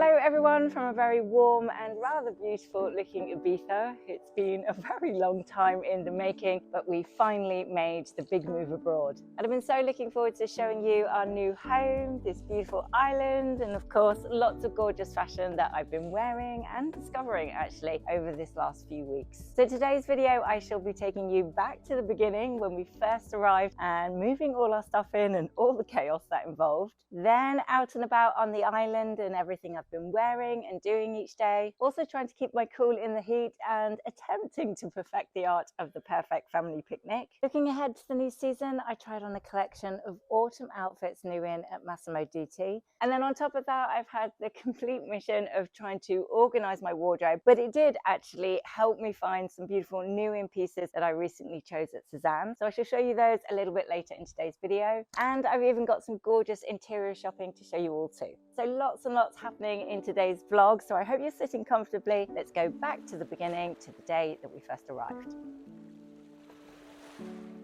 Hello everyone from a very warm and rather beautiful looking Ibiza. It's been a very long time in the making, but we finally made the big move abroad. And I've been so looking forward to showing you our new home, this beautiful island, and of course lots of gorgeous fashion that I've been wearing and discovering actually over this last few weeks. So today's video I shall be taking you back to the beginning when we first arrived and moving all our stuff in and all the chaos that involved. Then out and about on the island and everything I've been wearing and doing each day. Also trying to keep my cool in the heat and attempting to perfect the art of the perfect family picnic. Looking ahead to the new season, I tried on a collection of autumn outfits new in at MASSIMO DUTTI. And then on top of that, I've had the complete mission of trying to organize my wardrobe, but it did actually help me find some beautiful new in pieces that I recently chose at SEZANE. So I shall show you those a little bit later in today's video. And I've even got some gorgeous interior shopping to show you all too. So lots and lots happening in today's vlog. So I hope you're sitting comfortably. Let's go back to the beginning, to the day that we first arrived.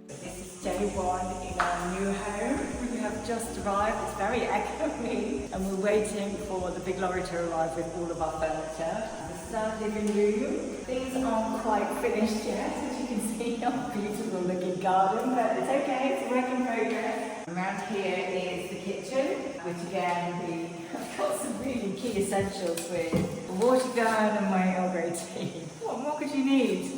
This is day one in our new home. We have just arrived. It's very echoey, and we're waiting for the big lorry to arrive with all of our furniture. The standard living room. Things aren't quite finished yet, as you can see our beautiful looking garden, but it's okay, it's a work in progress. Around here is the kitchen, which again we have got some really key essentials with a water gun and my Earl Grey tea. What more could you need?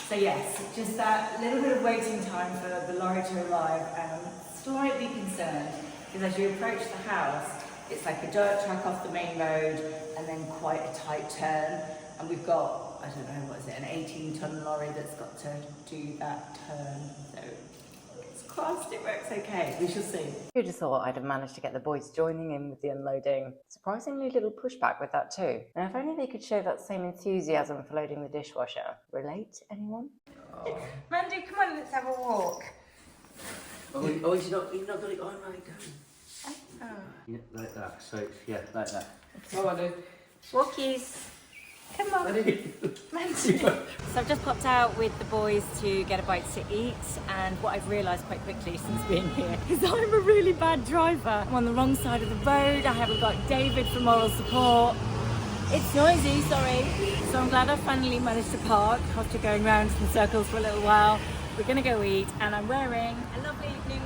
So yes, just that little bit of waiting time for the lorry to arrive, and I'm slightly concerned because as you approach the house, it's like a dirt track off the main road and then quite a tight turn, and we've got, I don't know, what is it, an 18-ton lorry that's got to do that turn. So it's crossed, it works okay, we shall see. Who'd have thought I'd have managed to get the boys joining in with the unloading? Surprisingly little pushback with that too. And if only they could show that same enthusiasm for loading the dishwasher. Relate, anyone? Oh. Mandy, come on, let's have a walk. Oh, you've not got it on right, go. Oh. Yeah, like that. So, yeah, like that. Come on, then. Walkies. Come on. Mandy. So I've just popped out with the boys to get a bite to eat, and what I've realised quite quickly since being here is I'm a really bad driver. I'm on the wrong side of the road. I haven't got David for moral support. It's noisy, sorry. So I'm glad I finally managed to park after going round in circles for a little while. We're going to go eat, and I'm wearing a lovely new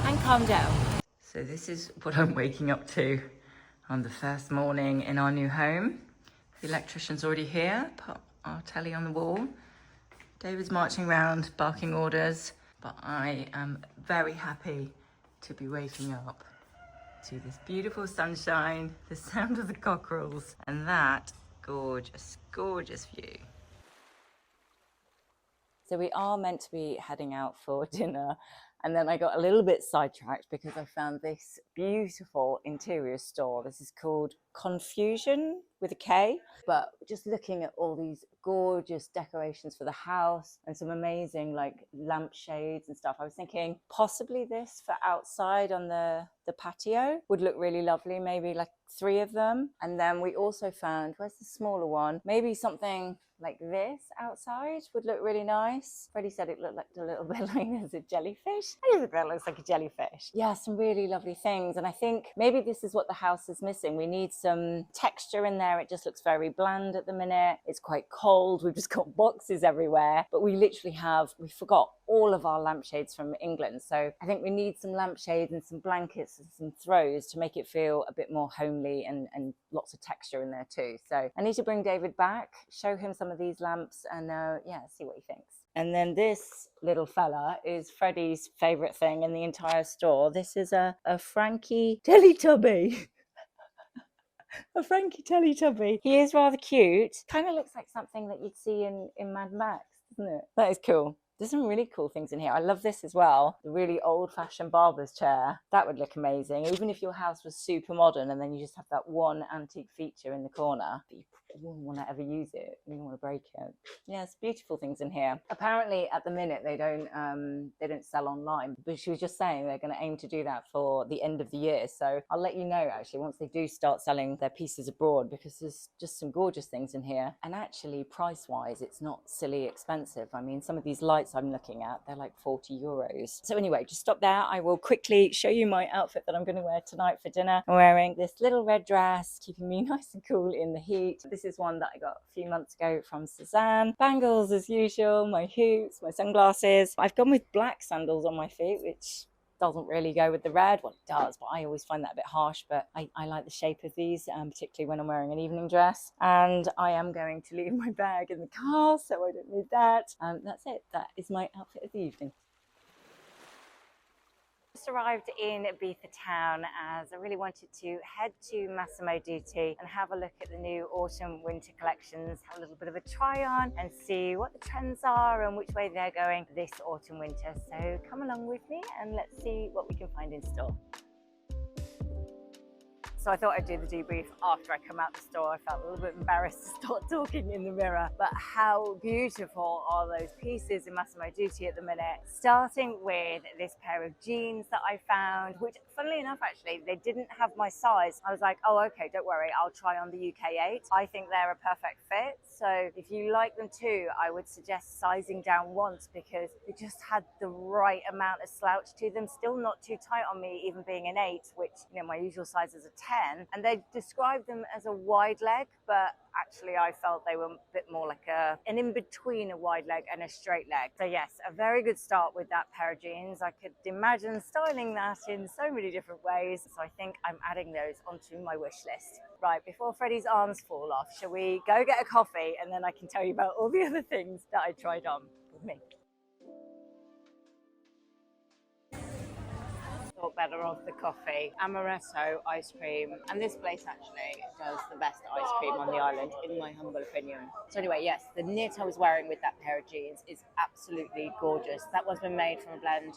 and calm down. So this is what I'm waking up to on the first morning in our new home. The electrician's already here, put our telly on the wall. David's marching around barking orders, but I am very happy to be waking up to this beautiful sunshine, the sound of the cockerels, and that gorgeous, gorgeous view. So we are meant to be heading out for dinner, and then I got a little bit sidetracked because I found this beautiful interior store. This is called Confusion with a K, but just looking at all these gorgeous decorations for the house and some amazing like lampshades and stuff, I was thinking possibly this for outside on the patio would look really lovely, maybe like 3 of them. And then we also found, where's the smaller one, maybe something like this outside would look really nice. Freddie said it looked like a little bit like there's a jellyfish. It looks like a jellyfish. Yeah, some really lovely things, and I think maybe this is what the house is missing. We need some texture in there. It just looks very bland at the minute. It's quite cold. We've just got boxes everywhere, but we literally we forgot all of our lampshades from England. So I think we need some lampshades and some blankets and some throws to make it feel a bit more homely and lots of texture in there too. So I need to bring David back, show him some of these lamps, and yeah, see what he thinks. And then this little fella is Freddie's favourite thing in the entire store. This is a Frankie Teletubby. A Frankie Teletubby. He is rather cute. Kind of looks like something that you'd see in Mad Max, doesn't it? That is cool. There's some really cool things in here. I love this as well. The really old-fashioned barber's chair. That would look amazing. Even if your house was super modern and then you just have that one antique feature in the corner. But you you wouldn't want to ever use it. You don't want to break it. Yes, beautiful things in here. Apparently, at the minute, they don't sell online. But she was just saying they're going to aim to do that for the end of the year. So I'll let you know actually once they do start selling their pieces abroad, because there's just some gorgeous things in here. And actually, price-wise, it's not silly expensive. I mean, some of these lights I'm looking at, they're like 40 euros. So anyway, just stop there. I will quickly show you my outfit that I'm going to wear tonight for dinner. I'm wearing this little red dress, keeping me nice and cool in the heat. This is one that I got a few months ago from SEZANE. Bangles as usual, my hoops, my sunglasses. I've gone with black sandals on my feet, which doesn't really go with the red. Well, it does, but I always find that a bit harsh, but I like the shape of these, particularly when I'm wearing an evening dress. And I am going to leave my bag in the car, so I don't need that. That's it. That is my outfit of the evening. Just arrived in Ibiza town as I really wanted to head to Massimo Dutti and have a look at the new autumn winter collections, have a little bit of a try on and see what the trends are and which way they're going this autumn winter. So come along with me and let's see what we can find in store. So I thought I'd do the debrief after I come out the store. I felt a little bit embarrassed to start talking in the mirror, but how beautiful are those pieces in Massimo Dutti at the minute. Starting with this pair of jeans that I found, which funnily enough, actually, they didn't have my size. I was like, oh, okay, don't worry, I'll try on the UK 8. I think they're a perfect fit. So if you like them too, I would suggest sizing down once because they just had the right amount of slouch to them. Still not too tight on me, even being an 8, which, you know, my usual size is a 10. And they described them as a wide leg, but actually I felt they were a bit more like an in-between a wide leg and a straight leg. So yes, a very good start with that pair of jeans. I could imagine styling that in so many different ways. So I think I'm adding those onto my wish list. Right, before Freddie's arms fall off, shall we go get a coffee and then I can tell you about all the other things that I tried on with me. Thought better of the coffee. Amaretto ice cream, and this place actually does the best ice cream on the island in my humble opinion. So anyway, yes, the knit I was wearing with that pair of jeans is absolutely gorgeous. That one's been made from a blend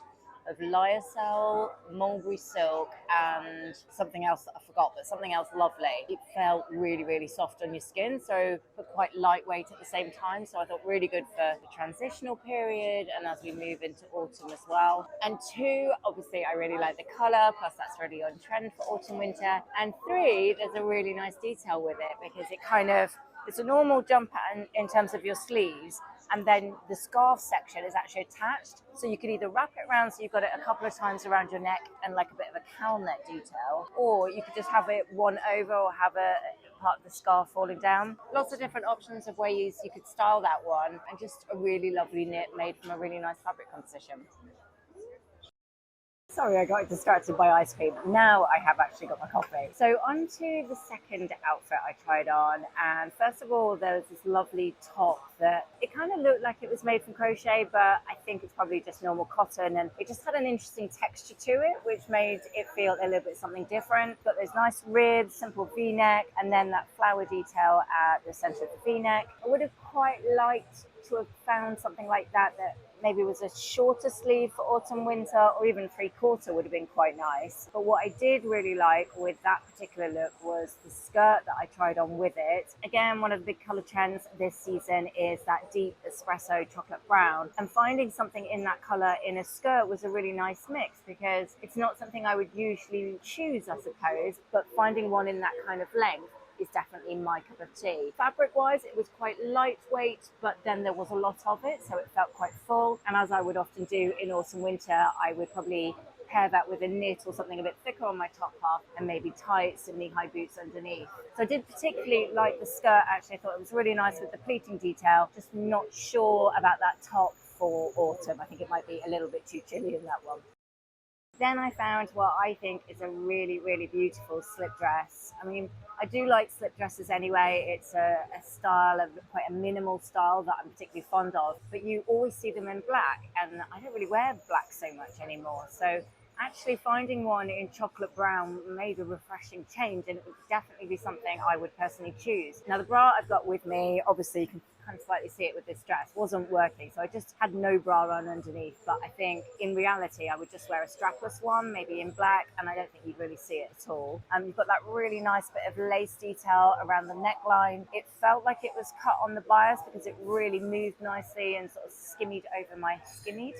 of lyocell, mulberry silk, and something else that I forgot, but something else lovely. It felt really, really soft on your skin, so but quite lightweight at the same time. So I thought really good for the transitional period and as we move into autumn as well. And 2, obviously I really like the colour, plus that's really on trend for autumn winter. And 3, there's a really nice detail with it because it kind of, it's a normal jumper in terms of your sleeves, and then the scarf section is actually attached, so you can either wrap it around so you've got it a couple of times around your neck and like a bit of a cowl neck detail, or you could just have it one over or have a part of the scarf falling down. Lots of different options of ways you could style that one, and just a really lovely knit made from a really nice fabric composition. Sorry, I got distracted by ice cream. Now I have actually got my coffee. So on to the second outfit I tried on. And first of all, there was this lovely top that it kind of looked like it was made from crochet, but I think it's probably just normal cotton. And it just had an interesting texture to it, which made it feel a little bit something different. Got those nice ribs, simple V-neck, and then that flower detail at the center of the V-neck. I would have quite liked to have found something like that maybe was a shorter sleeve for autumn winter, or even 3/4 would have been quite nice. But what I did really like with that particular look was the skirt that I tried on with it. Again, one of the big color trends this season is that deep espresso chocolate brown, and finding something in that color in a skirt was a really nice mix because it's not something I would usually choose, I suppose, but finding one in that kind of length is definitely my cup of tea. Fabric-wise, it was quite lightweight, but then there was a lot of it, so it felt quite full. And as I would often do in autumn winter, I would probably pair that with a knit or something a bit thicker on my top half and maybe tights and knee-high boots underneath. So I did particularly like the skirt, actually. I thought it was really nice with the pleating detail, just not sure about that top for autumn. I think it might be a little bit too chilly in that one. Then I found what I think is a really, really beautiful slip dress. I mean, I do like slip dresses anyway. It's a style of quite a minimal style that I'm particularly fond of, but you always see them in black, and I don't really wear black so much anymore. So actually finding one in chocolate brown made a refreshing change, and it would definitely be something I would personally choose. Now the bra I've got with me, obviously you can kind of slightly see it with this dress, wasn't working. So I just had no bra on underneath. But I think in reality, I would just wear a strapless one, maybe in black, and I don't think you'd really see it at all. You've got that really nice bit of lace detail around the neckline. It felt like it was cut on the bias because it really moved nicely and sort of skimmied over my, skimmied?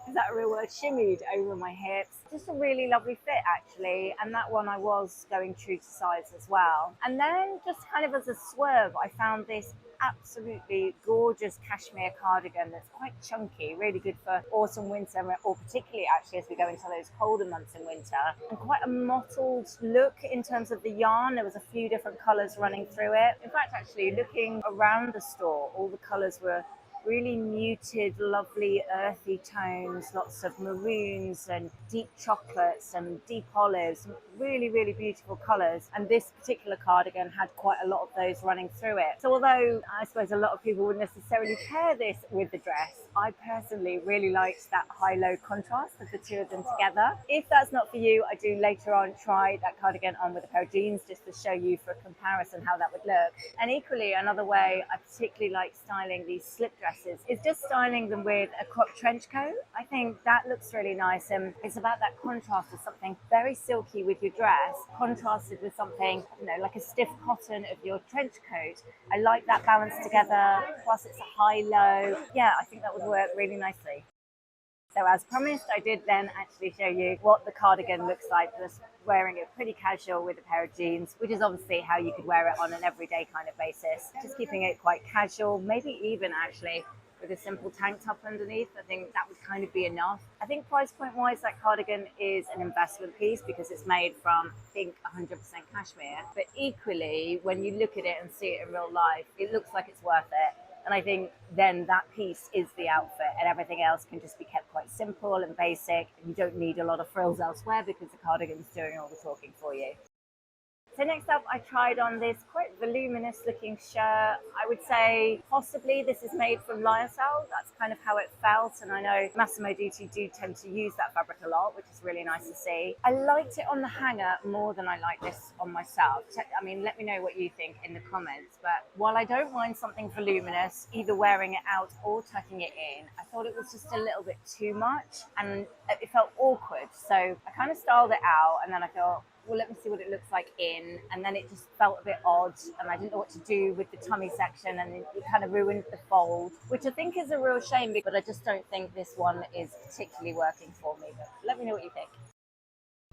Is that a real word? Shimmied over my hips. Just a really lovely fit actually. And that one I was going true to size as well. And then just kind of as a swerve, I found this absolutely gorgeous cashmere cardigan that's quite chunky, really good for autumn, winter, or particularly actually as we go into those colder months in winter, and quite a mottled look in terms of the yarn. There was a few different colours running through it. In fact, actually looking around the store, all the colours were really muted, lovely earthy tones, lots of maroons and deep chocolates and deep olives, really, really beautiful colours. And this particular cardigan had quite a lot of those running through it. So although I suppose a lot of people wouldn't necessarily pair this with the dress, I personally really liked that high-low contrast of the two of them together. If that's not for you, I do later on try that cardigan on with a pair of jeans just to show you for comparison how that would look. And equally, another way I particularly like styling these slip dresses is just styling them with a crop trench coat. I think that looks really nice, and it's about that contrast of something very silky with your dress contrasted with something, you know, like a stiff cotton of your trench coat. I like that balance together, plus it's a high-low. Yeah, I think that would work really nicely. So as promised, I did then actually show you what the cardigan looks like, just wearing it pretty casual with a pair of jeans, which is obviously how you could wear it on an everyday kind of basis. Just keeping it quite casual, maybe even actually with a simple tank top underneath. I think that would kind of be enough. I think price point wise, that cardigan is an investment piece because it's made from, I think, 100% cashmere. But equally, when you look at it and see it in real life, it looks like it's worth it. And I think then that piece is the outfit, and everything else can just be kept quite simple and basic. You don't need a lot of frills elsewhere because the cardigan's doing all the talking for you. So next up, I tried on this quite voluminous looking shirt. I would say possibly this is made from lyocell. That's kind of how it felt. And I know Massimo Dutti do tend to use that fabric a lot, which is really nice to see. I liked it on the hanger more than I like this on myself. I mean, let me know what you think in the comments. But while I don't mind something voluminous, either wearing it out or tucking it in, I thought it was just a little bit too much and it felt awkward. So I kind of styled it out, and then I thought, well, let me see what it looks like in, and then it just felt a bit odd, and I didn't know what to do with the tummy section, and it kind of ruined the fold, which I think is a real shame, but I just don't think this one is particularly working for me. But let me know what you think.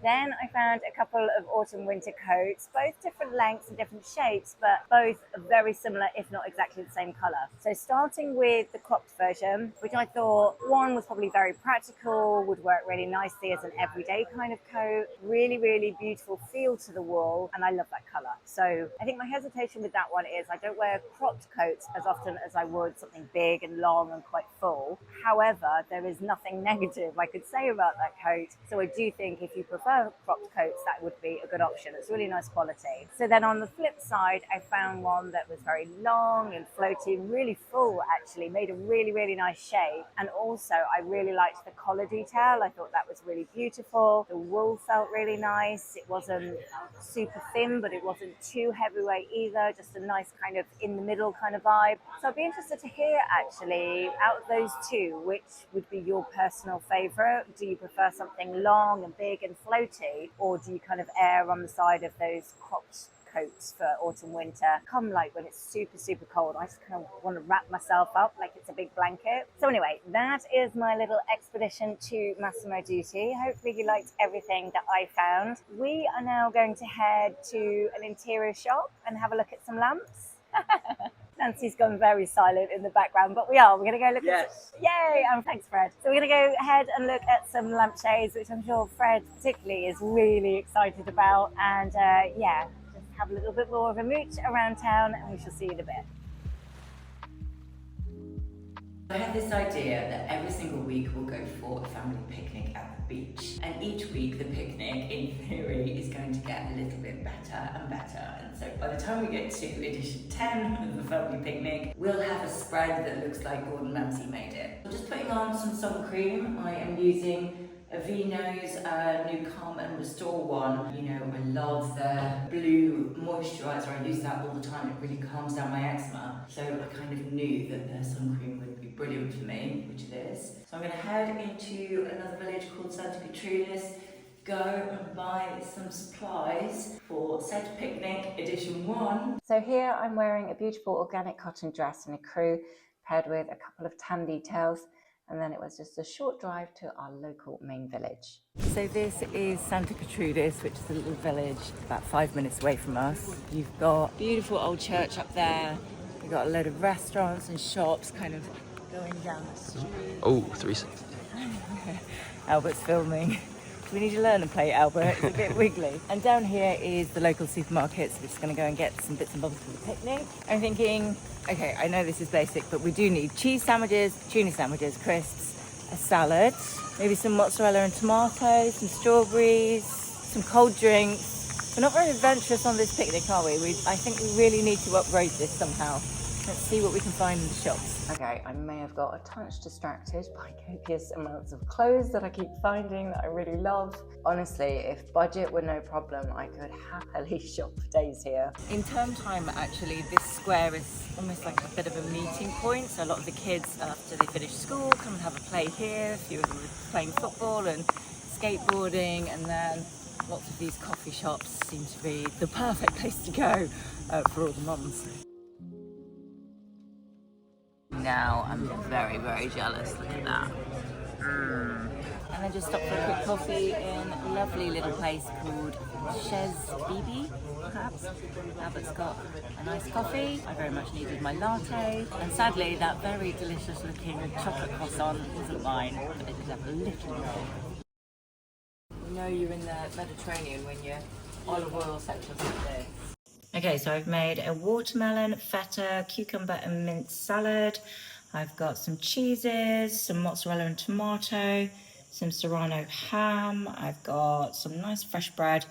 Then I found a couple of autumn winter coats, both different lengths and different shapes, but both very similar, if not exactly the same colour. So starting with the cropped version, which I thought one was probably very practical, would work really nicely as an everyday kind of coat, really, really beautiful feel to the wool, and I love that colour. So I think my hesitation with that one is I don't wear cropped coats as often as I would something big and long and quite full. However, there is nothing negative I could say about that coat. So I do think if you prefer cropped coats, that would be a good option. It's really nice quality. So then on the flip side, I found one that was very long and floaty, really full actually, made a really, really nice shape. And also I really liked the collar detail. I thought that was really beautiful. The wool felt really nice. It wasn't super thin, but it wasn't too heavyweight either. Just a nice kind of in the middle kind of vibe. So I'd be interested to hear actually, out of those two, which would be your personal favorite? Do you prefer something long and big and floaty, or do you kind of err on the side of those cropped coats for autumn winter? Come like when it's super, super cold, I just kind of want to wrap myself up like it's a big blanket. So anyway, that is my little expedition to Massimo Dutti. Hopefully you liked everything that I found. We are now going to head to an interior shop and have a look at some lamps. Nancy's gone very silent in the background, but we're going to go look at some, yay, and thanks Fred. So we're going to go ahead and look at some lampshades, which I'm sure Fred particularly is really excited about, and yeah, just have a little bit more of a mooch around town, and we shall see you in a bit. I had this idea that every single week we'll go for a family picnic at the beach, and each week the picnic in theory is going to get a little bit better and better, and so by the time we get to edition 10 of the family picnic, we'll have a spread that looks like Gordon Ramsay made it. I'm just putting on some sun cream. I am using Aveeno's new Calm and Restore one. You know, I love their blue moisturiser. I use that all the time. It really calms down my eczema. So I kind of knew that their sun cream would be brilliant for me, which it is. So I'm going to head into another village called Santa Gertrudis, go and buy some supplies for Said Picnic Edition 1. So here I'm wearing a beautiful organic cotton dress and a crew, paired with a couple of tan details, and then it was just a short drive to our local main village. So this is Santa Gertrudis, which is a little village about 5 minutes away from us. You've got a beautiful old church up there. You've got a load of restaurants and shops kind of going down the street. Oh, 360. Albert's filming. We need to learn and play Albert, it's a bit wiggly. And down here is the local supermarket, so we're just gonna go and get some bits and bobs for the picnic. I'm thinking, okay, I know this is basic, but we do need cheese sandwiches, tuna sandwiches, crisps, a salad, maybe some mozzarella and tomatoes, some strawberries, some cold drinks. We're not very adventurous on this picnic, are we? I think we really need to upgrade this somehow. Let's see what we can find in the shops. Okay, I may have got a touch distracted by copious amounts of clothes that I keep finding that I really love. Honestly, if budget were no problem, I could happily shop for days here. In term time, actually, this square is almost like a bit of a meeting point. So a lot of the kids, after they finish school, come and have a play here. A few of them are playing football and skateboarding, and then lots of these coffee shops seem to be the perfect place to go for all the mums. Now I'm very, very jealous. Look at that. And I just stopped for a quick coffee in a lovely little place called SEZANE, perhaps. Albert's got a nice coffee. I very much needed my latte. And sadly, that very delicious looking chocolate croissant wasn't mine, but it did have a little roll. You know you're in the Mediterranean when you're olive oil sections like this. Okay, so I've made a watermelon, feta, cucumber and mint salad. I've got some cheeses, some mozzarella and tomato, some serrano ham. I've got some nice fresh bread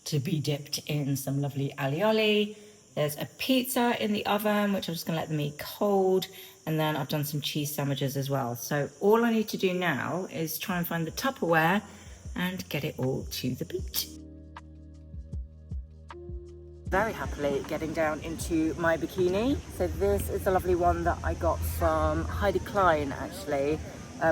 to be dipped in some lovely alioli. There's a pizza in the oven, which I'm just gonna let them eat cold. And then I've done some cheese sandwiches as well. So all I need to do now is try and find the Tupperware and get it all to the beach. Very happily getting down into my bikini. So this is the lovely one that I got from Heidi Klein actually,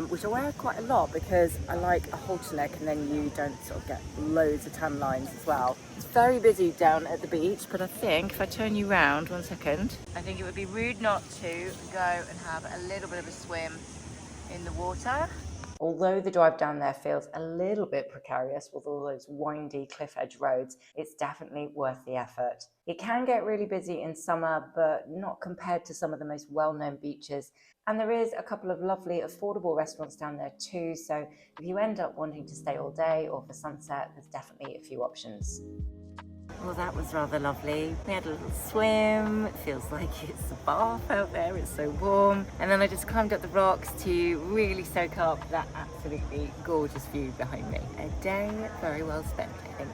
which I wear quite a lot because I like a halter neck and then you don't sort of get loads of tan lines as well. It's very busy down at the beach, but I think if I turn you round, 1 second, I think it would be rude not to go and have a little bit of a swim in the water. Although the drive down there feels a little bit precarious with all those windy cliff edge roads, it's definitely worth the effort. It can get really busy in summer, but not compared to some of the most well-known beaches. And there is a couple of lovely affordable restaurants down there too, so if you end up wanting to stay all day or for sunset, there's definitely a few options. Well, that was rather lovely. We had a little swim. It feels like it's a bath out there. It's so warm. And then I just climbed up the rocks to really soak up that absolutely gorgeous view behind me. A day very well spent, I think.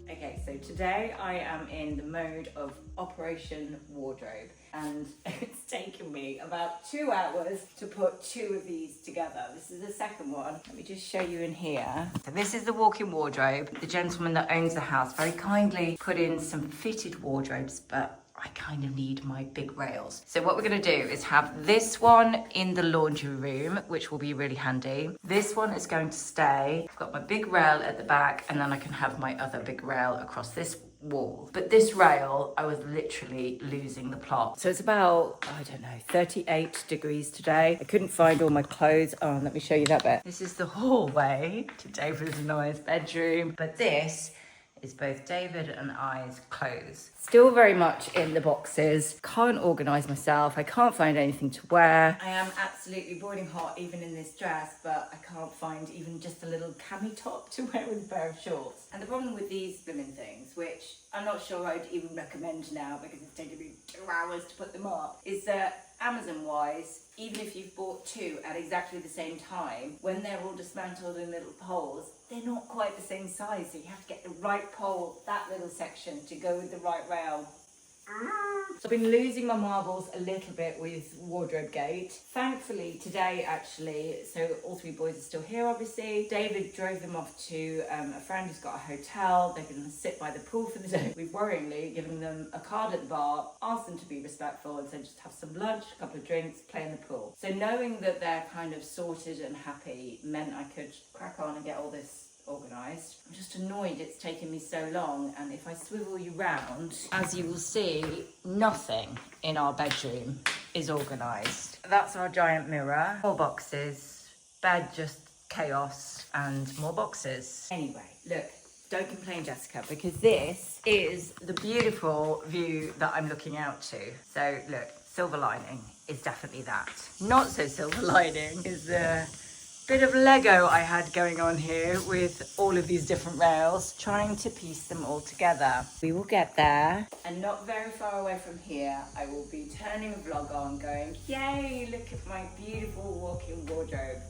Okay, so today I am in the mode of Operation Wardrobe, and it's taken me about 2 hours to put 2 of these together. This is the second one. Let me just show you in here. So this is the walk-in wardrobe. The gentleman that owns the house very kindly put in some fitted wardrobes, but I kind of need my big rails. So what we're gonna do is have this one in the laundry room, which will be really handy. This one is going to stay. I've got my big rail at the back, and then I can have my other big rail across this wall. But this rail, I was literally losing the plot. So it's about, I don't know, 38 degrees today. I couldn't find all my clothes. Oh, let me show you that bit. This is the hallway to David and I's bedroom, but this is both David and I's clothes. Still very much in the boxes. Can't organise myself. I can't find anything to wear. I am absolutely boiling hot even in this dress, but I can't find even just a little cami top to wear with a pair of shorts. And the problem with these blooming things, which I'm not sure I'd even recommend now because it's taken me 2 hours to put them up, is that Amazon-wise, even if you've bought 2 at exactly the same time, when they're all dismantled in little poles, they're not quite the same size, so you have to get the right pole, that little section, to go with the right rail. So I've been losing my marbles a little bit with wardrobe gate. Thankfully today actually, so all three boys are still here obviously. David drove them off to a friend who's got a hotel. They're going to sit by the pool for the day. We've worryingly given them a card at the bar, asked them to be respectful and said just have some lunch, a couple of drinks, play in the pool. So knowing that they're kind of sorted and happy meant I could crack on and get all this organised. I'm just annoyed it's taken me so long, and if I swivel you round, as you will see, nothing in our bedroom is organised. That's our giant mirror, more boxes, bed just chaos, and more boxes. Anyway, look, don't complain Jessica, because this is the beautiful view that I'm looking out to. So look, silver lining is definitely that. Not so silver lining is the bit of Lego I had going on here with all of these different rails, trying to piece them all together. We will get there. And not very far away from here, I will be turning a vlog on going, yay, look at my beautiful walk-in wardrobe.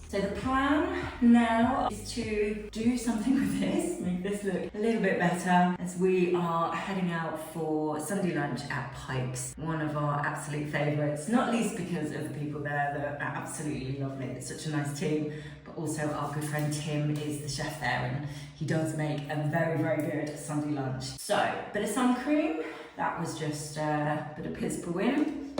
So the plan now is to do something with this, make this look a little bit better, as we are heading out for Sunday lunch at Pike's, one of our absolute favourites, not least because of the people there that are absolutely lovely. It's such a nice team, but also our good friend Tim is the chef there, and he does make a very, very good Sunday lunch. So, bit of sun cream, that was just a bit of Piz Win,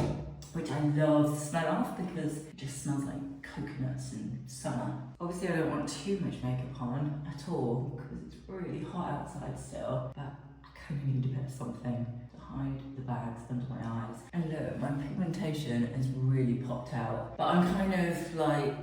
which I love the smell of because it just smells like coconuts in summer. Obviously I don't want too much makeup on at all because it's really hot outside still, but I kind of need a bit of something to hide the bags under my eyes. And look, my pigmentation has really popped out, but I'm kind of like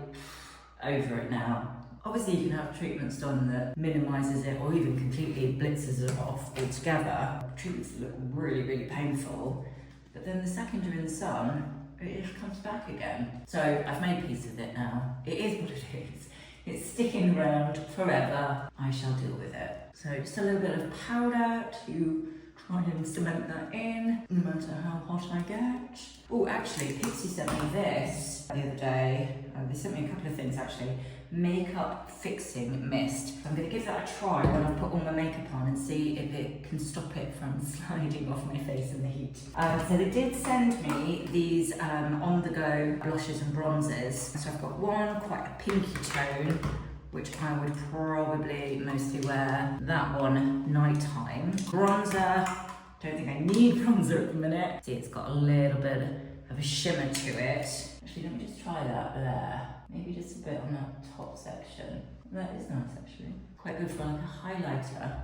over it now. Obviously you can have treatments done that minimises it or even completely blitzes it off altogether. Treatments that look really, really painful, but then the second you're in the sun, it just comes back again. So I've made peace with it now. It is what it is. It's sticking around forever. I shall deal with it. So just a little bit of powder to try and cement that in, no matter how hot I get. Oh, actually, Pixie sent me this the other day. They sent me a couple of things actually. Makeup fixing mist. I'm going to give that a try when I put all my makeup on and see if it can stop it from sliding off my face in the heat. So they did send me these on-the-go blushes and bronzers. So I've got one quite a pinky tone, which I would probably mostly wear. That one nighttime. Bronzer. Don't think I need bronzer at the minute. See, it's got a little bit of a shimmer to it. Actually, let me just try that there. Maybe just a bit on that top section. That is nice actually. Quite good for like a highlighter.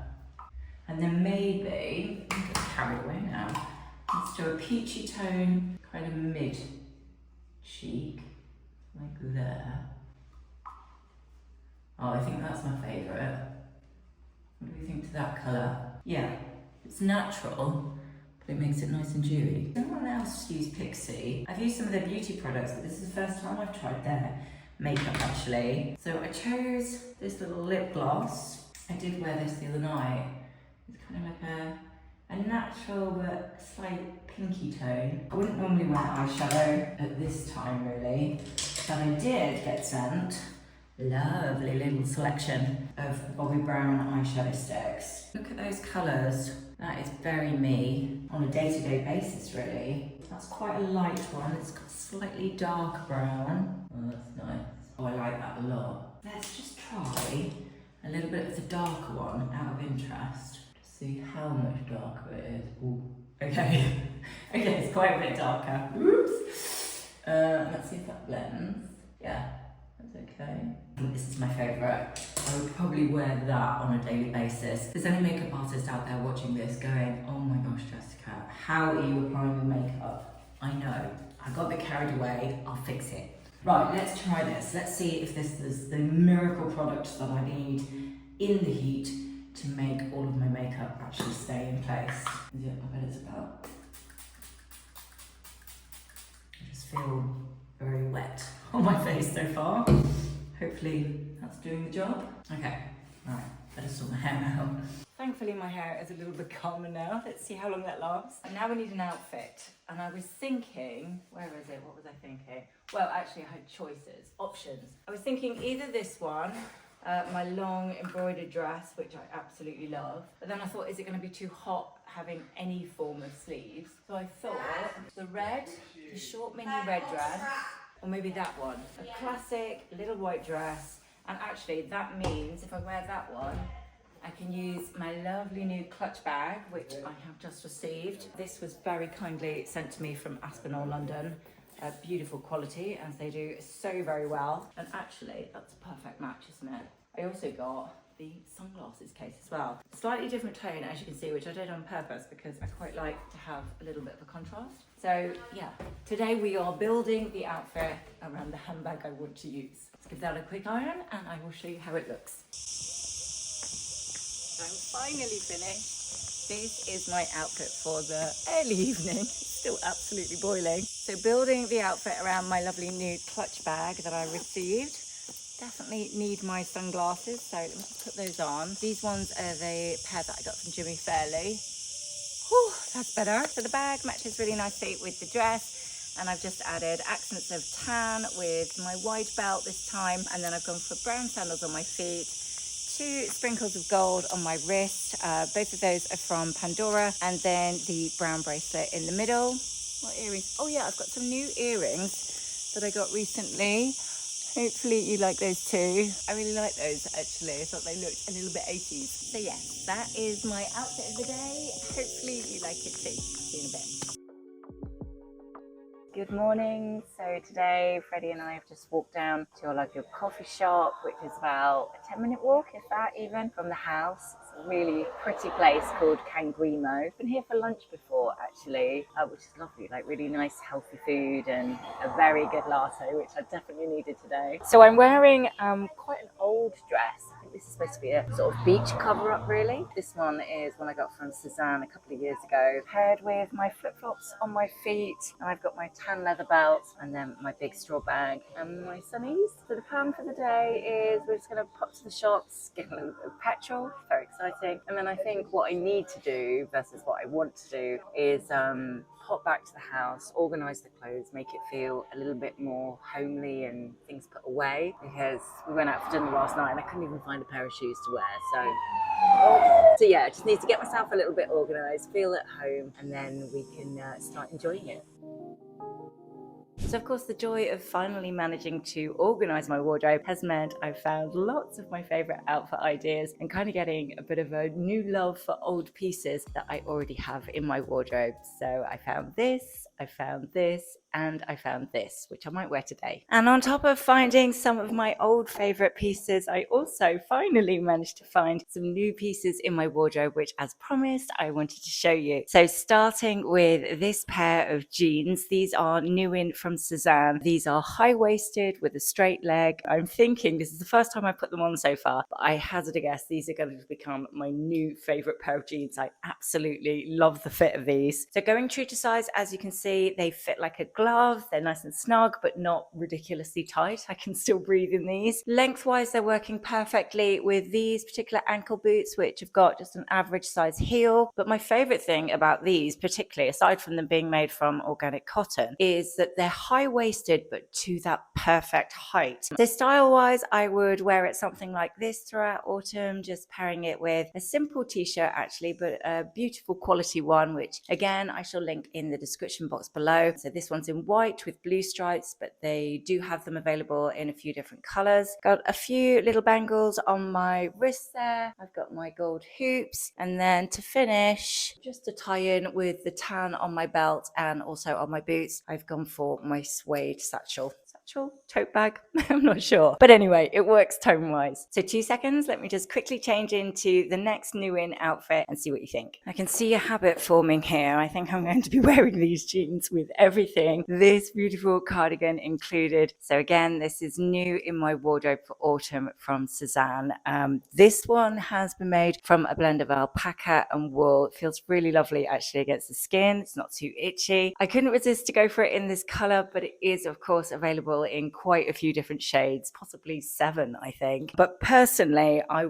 And then maybe, I'm getting carried away now. Let's do a peachy tone, kind of mid cheek, like there. Oh, I think that's my favourite. What do we think to that colour? Yeah, it's natural, but it makes it nice and dewy. Someone else used Pixie. I've used some of their beauty products, but this is the first time I've tried their makeup actually. So I chose this little lip gloss. I did wear this the other night. It's kind of like a natural but slight pinky tone. I wouldn't normally wear eyeshadow at this time really, but I did get sent lovely little selection of Bobbi Brown eyeshadow sticks. Look at those colours. That is very me on a day-to-day basis really. That's quite a light one. It's got slightly dark brown. Oh, that's nice. Oh, I like that a lot. Let's just try a little bit of the darker one out of interest to see how much darker it is. Ooh, okay. Okay, it's quite a bit darker. Oops. Let's see if that blends. Yeah, that's okay. This is my favourite. I would probably wear that on a daily basis. If there's any makeup artist out there watching this going, oh my gosh, Jessica, how are you applying the makeup? I know, I got a bit carried away, I'll fix it. Right, let's try this. Let's see if this is the miracle product that I need in the heat to make all of my makeup actually stay in place. Yeah, I bet it's about. I just feel very wet on my face so far. Hopefully that's doing the job. Okay, all right, better sort my hair now. Thankfully my hair is a little bit calmer now. Let's see how long that lasts. And now we need an outfit. And I was thinking, where is it? What was I thinking? Well, actually I had choices, options. I was thinking either this one, my long embroidered dress, which I absolutely love. But then I thought, is it going to be too hot having any form of sleeves? So I thought the short mini red dress, or maybe that one, a classic little white dress. And actually that means if I wear that one, I can use my lovely new clutch bag, which I have just received. This was very kindly sent to me from Aspinall, London. Beautiful quality, as they do so very well. And actually, that's a perfect match, isn't it? I also got the sunglasses case as well. Slightly different tone, as you can see, which I did on purpose because I quite like to have a little bit of a contrast. So yeah, today we are building the outfit around the handbag I want to use. Let's give that a quick iron and I will show you how it looks. I'm finally finished. This is my outfit for the early evening. Still absolutely boiling. So building the outfit around my lovely new clutch bag that I received. Definitely need my sunglasses, so let me just put those on. These ones are the pair that I got from Jimmy Fairley. Whew, that's better. So the bag matches really nicely with the dress, and I've just added accents of tan with my wide belt this time, and then I've gone for brown sandals on my feet. 2 sprinkles of gold on my wrist. Both of those are from Pandora, and then the brown bracelet in the middle. What earrings? Oh yeah, I've got some new earrings that I got recently. Hopefully you like those too. I really like those actually. I thought they looked a little bit 80s. So yes, that is my outfit of the day. Hopefully you like it too. See you in a bit. Good morning. So today Freddie and I have just walked down to our local coffee shop, which is about a 10-minute walk, if that even, from the house. It's a really pretty place called Cangrimo. I've been here for lunch before actually, which is lovely, like really nice healthy food and a very good latte, which I definitely needed today. So I'm wearing quite an old dress. I think this is supposed to be a sort of beach cover-up really. This one is one I got from SEZANE a couple of years ago, paired with my flip-flops on my feet, and I've got my tan leather belt and then my big straw bag and my sunnies. So the plan for the day is we're just going to pop to the shops, get a little bit of petrol, very exciting, and then I think what I need to do versus what I want to do is pop back to the house, organise the clothes, make it feel a little bit more homely and things put away, because we went out for dinner last night and I couldn't even find a pair of shoes to wear. So yeah, I just need to get myself a little bit organised, feel at home, and then we can start enjoying it. So of course the joy of finally managing to organise my wardrobe has meant I've found lots of my favourite outfit ideas and kind of getting a bit of a new love for old pieces that I already have in my wardrobe. So I found this, I found this, and I found this, which I might wear today. And on top of finding some of my old favourite pieces, I also finally managed to find some new pieces in my wardrobe, which as promised, I wanted to show you. So starting with this pair of jeans, these are new in from SEZANE. These are high-waisted with a straight leg. I'm thinking this is the first time I put them on so far, but I hazard a guess these are going to become my new favourite pair of jeans. I absolutely love the fit of these. So going true to size, as you can see, they fit like a glove. They're nice and snug, but not ridiculously tight. I can still breathe in these. Lengthwise, they're working perfectly with these particular ankle boots, which have got just an average size heel. But my favorite thing about these, particularly aside from them being made from organic cotton, is that they're high-waisted, but to that perfect height. So style-wise, I would wear it something like this throughout autumn, just pairing it with a simple t-shirt actually, but a beautiful quality one, which again, I shall link in the description box below. So this one's in white with blue stripes, but they do have them available in a few different colors. Got a few little bangles on my wrist there. I've got my gold hoops, and then to finish, just to tie in with the tan on my belt and also on my boots, I've gone for my suede satchel. Tote bag, I'm not sure, but anyway, it works tone wise. So 2 seconds, let me just quickly change into the next new in outfit and see what you think. I can see a habit forming here. I think I'm going to be wearing these jeans with everything, this beautiful cardigan included. So again, this is new in my wardrobe for autumn from SEZANE. This one has been made from a blend of alpaca and wool. It feels really lovely actually against the skin. It's not too itchy. I couldn't resist to go for it in this color, but it is of course available in quite a few different shades, possibly 7 I think. But personally, I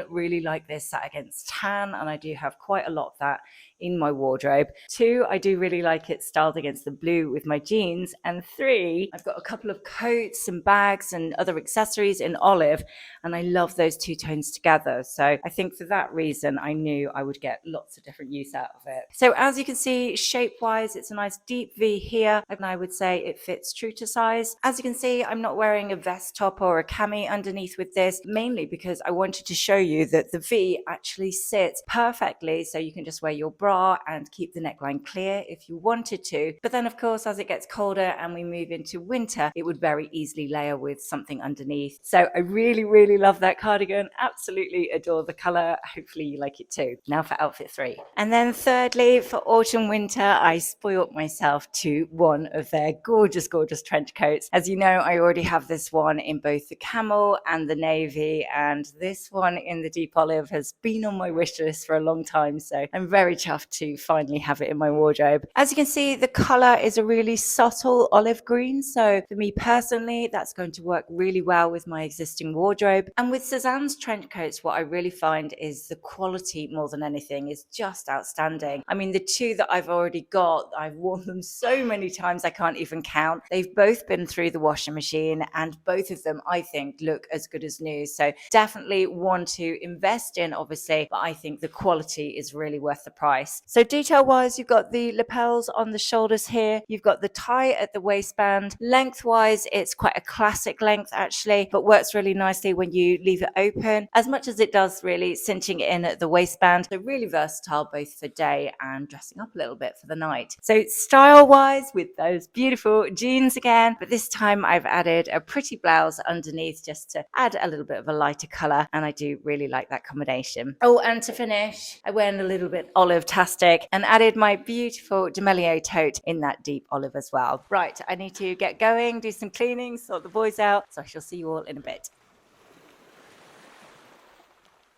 really like this set against tan, and I do have quite a lot of that in my wardrobe. 2, I do really like it styled against the blue with my jeans. And 3, I've got a couple of coats and bags and other accessories in olive, and I love those 2 tones together. So I think for that reason, I knew I would get lots of different use out of it. So as you can see, shape-wise, it's a nice deep V here, and I would say it fits true to size. As you can see, I'm not wearing a vest top or a cami underneath with this, mainly because I wanted to show you that the V actually sits perfectly, so you can just wear your bra and keep the neckline clear if you wanted to. But then of course, as it gets colder and we move into winter, it would very easily layer with something underneath. So I really, really love that cardigan. Absolutely adore the color. Hopefully you like it too. Now for outfit 3. And then thirdly, for autumn winter, I spoilt myself to one of their gorgeous, gorgeous trench coats. As you know, I already have this one in both the camel and the navy, and this one in the deep olive has been on my wish list for a long time, so I'm very chuffed to finally have it in my wardrobe. As you can see, the color is a really subtle olive green, so for me personally, that's going to work really well with my existing wardrobe. And with SEZANE's trench coats, what I really find is the quality more than anything is just outstanding. I mean, the 2 that I've already got, I've worn them so many times I can't even count. They've both been through the washing machine, and both of them I think look as good as new. So definitely one to invest in, obviously, but I think the quality is really worth the price. So detail wise, you've got the lapels on the shoulders here, you've got the tie at the waistband. Length wise, it's quite a classic length actually, but works really nicely when you leave it open, as much as it does really cinching it in at the waistband. So really versatile both for day and dressing up a little bit for the night. So style wise, with those beautiful jeans again, but this time I've added a pretty blouse underneath just to add a little bit of a lighter color, and I do really like that combination. Oh, and to finish, I went a little bit olive-tastic and added my beautiful Demelier tote in that deep olive as well. Right, I need to get going, do some cleaning, sort the boys out, so I shall see you all in a bit.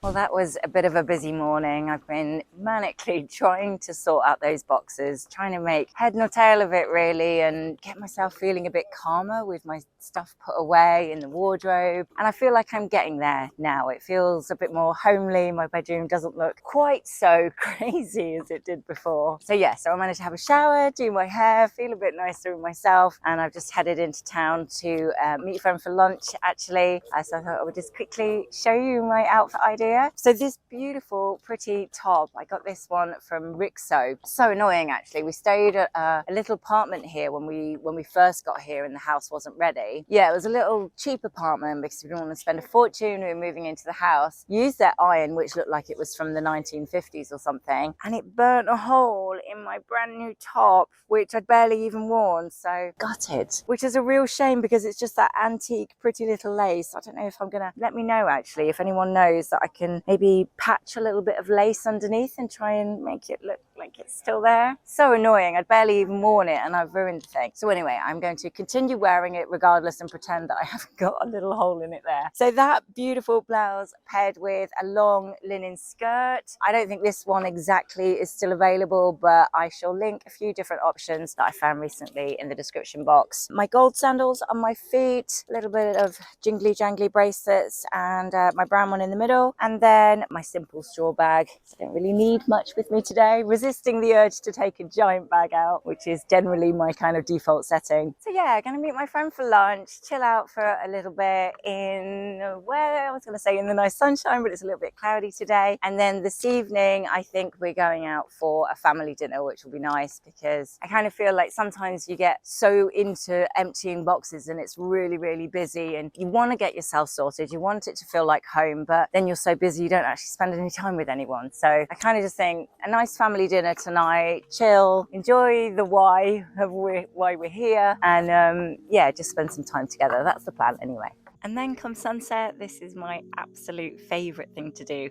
Well, that was a bit of a busy morning. I've been manically trying to sort out those boxes, trying to make head nor tail of it really, and get myself feeling a bit calmer with my stuff put away in the wardrobe. And I feel like I'm getting there now. It feels a bit more homely. My bedroom doesn't look quite so crazy as it did before. So yeah, so I managed to have a shower, do my hair, feel a bit nicer with myself, and I've just headed into town to meet a friend for lunch actually. So I thought I would just quickly show you my outfit idea. So this beautiful, pretty top, I got this one from Rixo. So annoying actually. We stayed at a little apartment here when we first got here and the house wasn't ready. Yeah, it was a little cheap apartment because we didn't want to spend a fortune. We were moving into the house. Used their iron, which looked like it was from the 1950s or something, and it burnt a hole in my brand new top, which I'd barely even worn. So gutted, which is a real shame because it's just that antique, pretty little lace. I don't know if I'm gonna, let me know actually if anyone knows that I can maybe patch a little bit of lace underneath and try and make it look like it's still there. So annoying. I'd barely even worn it and I've ruined the thing. So anyway, I'm going to continue wearing it regardless and pretend that I haven't got a little hole in it there. So that beautiful blouse paired with a long linen skirt. I don't think this one exactly is still available, but I shall link a few different options that I found recently in the description box. My gold sandals on my feet, a little bit of jingly jangly bracelets, and my brown one in the middle, and then my simple straw bag. So I don't really need much with me today. Resisting the urge to take a giant bag out, which is generally my kind of default setting. So yeah, gonna meet my friend for lunch, chill out for a little bit in, well, I was gonna say in the nice sunshine, but it's a little bit cloudy today. And then this evening, I think we're going out for a family dinner, which will be nice because I kind of feel like sometimes you get so into emptying boxes and it's really, really busy and you want to get yourself sorted. You want it to feel like home, but then you're so busy you don't actually spend any time with anyone. So I kind of just think a nice family dinner tonight, chill, enjoy the why we're here, and yeah, just spend some time together. That's the plan anyway. And then come sunset, this is my absolute favourite thing to do.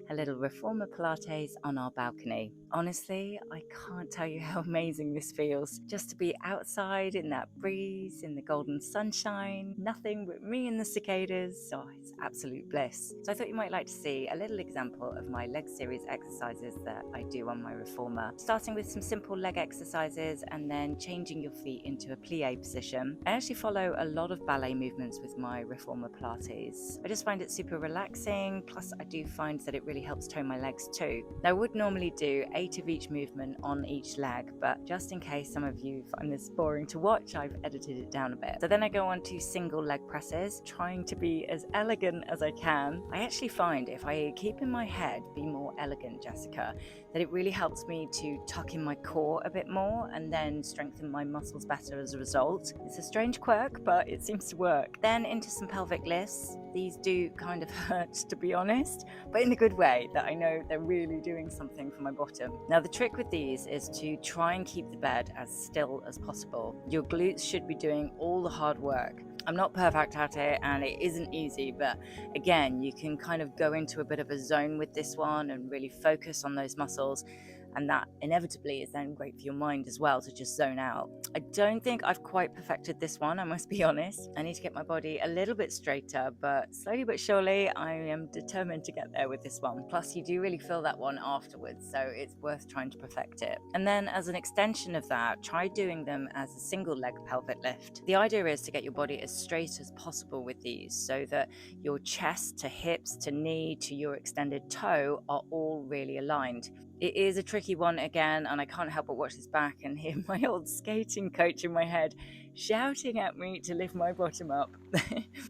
A little reformer Pilates on our balcony. Honestly, I can't tell you how amazing this feels. Just to be outside in that breeze, in the golden sunshine, nothing but me and the cicadas. Oh, it's absolute bliss. So I thought you might like to see a little example of my leg series exercises that I do on my reformer. Starting with some simple leg exercises and then changing your feet into a plie position. I actually follow a lot of ballet movements with my reformer form of Pilates. I just find it super relaxing, plus I do find that it really helps tone my legs too. Now, I would normally do 8 of each movement on each leg, but just in case some of you find this boring to watch, I've edited it down a bit. So then I go on to single leg presses, trying to be as elegant as I can. I actually find if I keep in my head, be more elegant, Jessica, that it really helps me to tuck in my core a bit more and then strengthen my muscles better as a result. It's a strange quirk, but it seems to work. Then into some pelvic lifts. These do kind of hurt, to be honest, but in a good way, that I know they're really doing something for my bottom. Now, the trick with these is to try and keep the bed as still as possible. Your glutes should be doing all the hard work. I'm not perfect at it and it isn't easy, but again, you can kind of go into a bit of a zone with this one and really focus on those muscles. And that inevitably is then great for your mind as well, to just zone out. I don't think I've quite perfected this one, I must be honest. I need to get my body a little bit straighter, but slowly but surely I am determined to get there with this one. Plus you do really feel that one afterwards, so it's worth trying to perfect it. And then as an extension of that, try doing them as a single leg pelvic lift. The idea is to get your body as straight as possible with these, so that your chest to hips to knee to your extended toe are all really aligned. It is a tricky one again, and I can't help but watch this back and hear my old skating coach in my head shouting at me to lift my bottom up.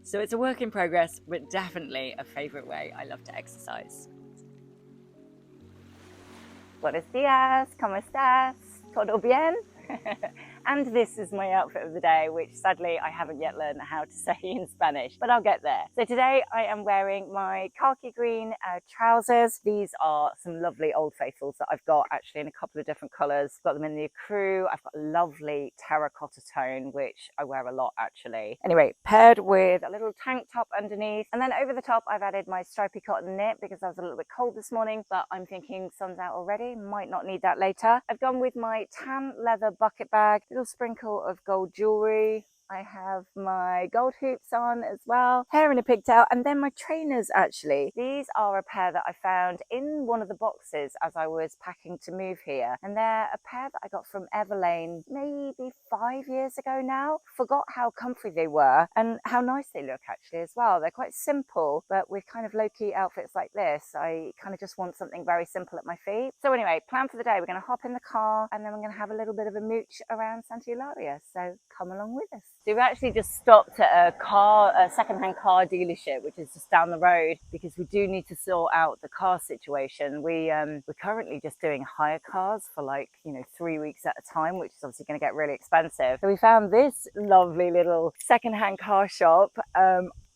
So it's a work in progress, but definitely a favourite way I love to exercise. Buenos dias, ¿cómo estás? ¿Todo bien? And this is my outfit of the day, which sadly I haven't yet learned how to say in Spanish, but I'll get there. So today I am wearing my khaki green trousers. These are some lovely Old Faithfuls that I've got actually in a couple of different colours. Got them in the ecru. I've got a lovely terracotta tone, which I wear a lot actually. Anyway, paired with a little tank top underneath. And then over the top, I've added my stripy cotton knit because I was a little bit cold this morning, but I'm thinking sun's out already, might not need that later. I've gone with my tan leather bucket bag, little sprinkle of gold jewelry. I have my gold hoops on as well, hair in a pigtail, and then my trainers actually. These are a pair that I found in one of the boxes as I was packing to move here. And they're a pair that I got from Everlane maybe 5 years ago now. Forgot how comfy they were and how nice they look actually as well. They're quite simple, but with kind of low-key outfits like this, I kind of just want something very simple at my feet. So anyway, plan for the day, we're going to hop in the car and then we're going to have a little bit of a mooch around Santa Eulalia. So come along with us. So we've actually just stopped at a second-hand car dealership, which is just down the road, because we do need to sort out the car situation. We're currently just doing hire cars for 3 weeks at a time, which is obviously going to get really expensive. So we found this lovely little second-hand car shop.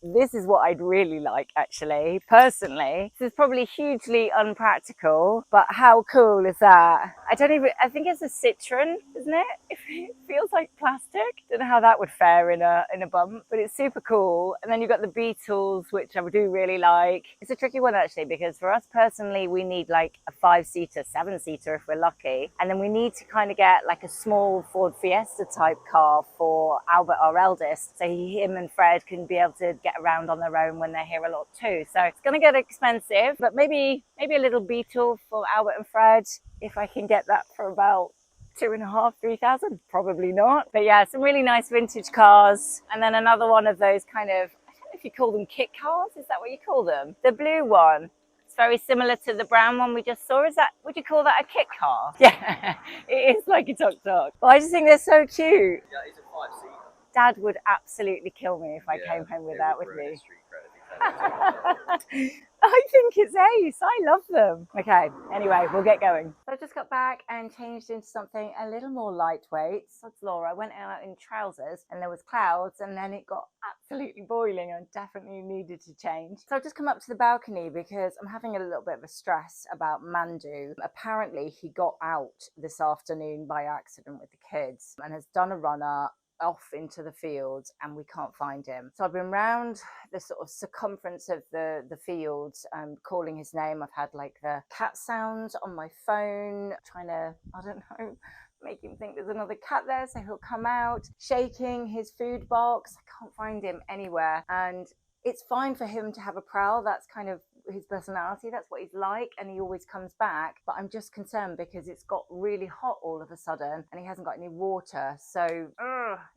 This is what I'd really like actually, personally. This is probably hugely unpractical, but how cool is that? I think it's a Citroen, isn't it? It feels like plastic. Don't know how that would fare in a bump, but it's super cool. And then you've got the Beetles, which I do really like. It's a tricky one actually, because for us personally, we need like a 5-seater, 7-seater if we're lucky. And then we need to kind of get like a small Ford Fiesta type car for Albert, our eldest, so him and Fred can be able to get around on their own when they're here a lot too. So it's going to get expensive, but maybe a little Beetle for Albert and Fred, if I can get that for about 2,500–3,000. Probably not, but yeah, some really nice vintage cars. And then another one of those kind of, I don't know if you call them kit cars, is that what you call them? The blue one, it's very similar to the brown one we just saw. Would you call that a kit car? Yeah, it is like a tuk-tuk, but I just think they're so cute. Yeah, it's a 5-seater. Dad would absolutely kill me if I came home with that, wouldn't he? I think it's ace. I love them. Okay, anyway, we'll get going. So I just got back and changed into something a little more lightweight. Sods Laura, I went out in trousers and there was clouds and then it got absolutely boiling and definitely needed to change. So I've just come up to the balcony because I'm having a little bit of a stress about Mandu. Apparently he got out this afternoon by accident with the kids and has done a runner off into the fields and we can't find him. So I've been round the sort of circumference of the fields calling his name. I've had like the cat sounds on my phone, trying to, I don't know, make him think there's another cat there so he'll come out, shaking his food box. I can't find him anywhere, and it's fine for him to have a prowl. That's kind of his personality. That's what he's like, and he always comes back. But I'm just concerned because it's got really hot all of a sudden and he hasn't got any water. So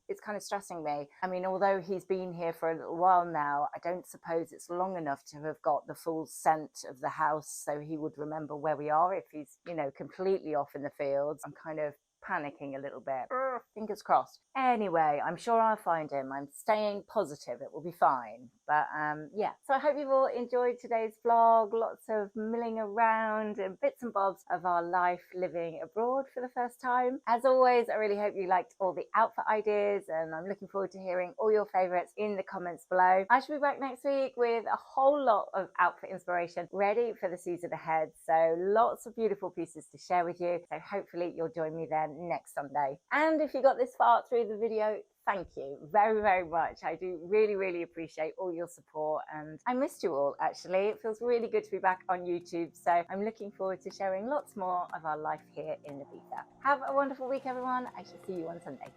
it's kind of stressing me. I mean, although he's been here for a little while now, I don't suppose it's long enough to have got the full scent of the house so he would remember where we are if he's, you know, completely off in the fields. I'm kind of panicking a little bit. Fingers crossed. Anyway, I'm sure I'll find him. I'm staying positive it will be fine. But yeah, so I hope you've all enjoyed today's vlog. Lots of milling around and bits and bobs of our life living abroad for the first time. As always, I really hope you liked all the outfit ideas, and I'm looking forward to hearing all your favorites in the comments below. I should be back next week with a whole lot of outfit inspiration ready for the season ahead. So lots of beautiful pieces to share with you. So hopefully you'll join me then next Sunday. And if you got this far through the video, thank you very, very much. I do really, really appreciate all your support, and I missed you all actually. It feels really good to be back on YouTube, so I'm looking forward to sharing lots more of our life here in Ibiza. Have a wonderful week, everyone. I shall see you on Sunday.